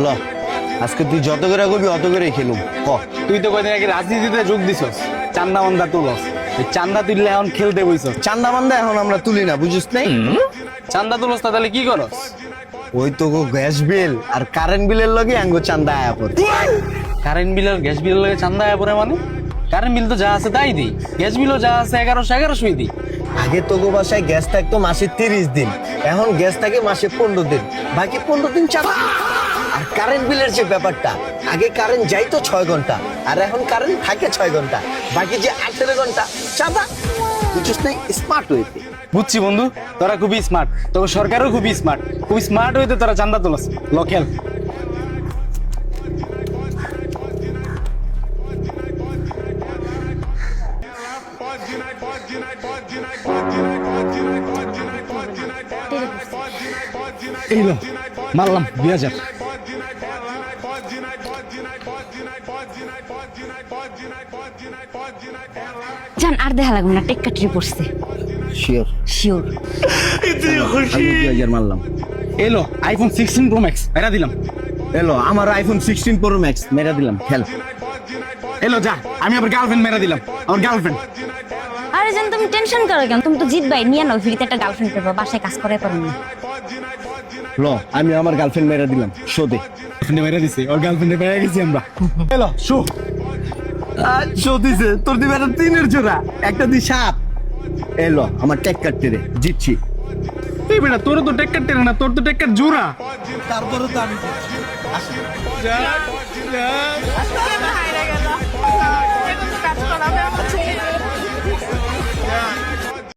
ল আজকে তুই যত করে কবি অত করে খেলুম ক। তুই তো কয়দিন আগে রাজনীতিতে যোগ দিছস, চান্দা মান্দা তুলস। এই চান্দা তুললে এখন খেলতে বইছস। চান্দা মান্দা এখন আমরা তুলি না, বুঝিস নাই? চান্দা তুলস না তাহলে কি করস? ওই তো গো গ্যাস বিল আর কারেন্ট বিলের লগে আঙ্গো চান্দা আয়া পড়ে। কারেন্ট বিল আর গ্যাস বিলের লাগে চান্দা আয়া পড়ে মানে? কারেন্ট বিল তো যা আছে তাই দিই, গ্যাস বিলও যা আছে 1100 দিই। আগে তো গো বাসায় গ্যাস থাকতো মাসে 30 দিন, এখন গ্যাস থাকে মাসে 15 দিন, বাকি 15 দিন চাঁদা। আর কারেন্ট বিলের যে ব্যাপারটা, আগে কারেন্ট যাইতো 6 ঘন্টা আর এখন কারেন্ট থাকে 6 ঘন্টা, বাকি যে 18 ঘন্টা চাঁদা। বুঝিস নাই? স্মার্ট হইতে বুঝছি বন্ধু, তোরা খুবই স্মার্ট, তোর সরকারও খুবই স্মার্ট। খুবই স্মার্ট হইতে তোরা চান্দা তুলস। লোকেল এই লো মারলাম 2000। জান আর দেখা লাগবে না, টেক কাটরি পড়ছে শিওর। শিওর। 2000 মারলাম। এলো আইফোন 16 প্রো ম্যাক্স এরা দিলাম। এলো আমার আইফোন 16 প্রো ম্যাক্স মেরা দিলাম, খেল। এলো যা, আমি আবার গার্লফ্রেন্ড মেরা দিলাম, আমার গার্লফ্রেন্ড। আরে জান তুমি টেনশন করো কেন? তুমি তো জিতবাই, নিয়ে নাও ফ্রিতে একটা গার্লফ্রেন্ড পেবা, বাসায় কাজ করে পারো না। ল আমি আমার গার্লফ্রেন্ড মেরা দিলাম, শোদে। গার্লফ্রেন্ডে মেরা দিছি, ওর গার্লফ্রেন্ডে পেয়ে গেছি আমরা। এলো শো দিছে তোর দিবে একটা 3-এর জোড়া, একটা দি 7। এলো আমার টেক কাটতে রে, জিতছি। এই বেটা তোর তো টেক্কার টেনে না, তোর তো টেক্কার জোড়া। তারপরে তো আমি যা, যা। কাজ করাবে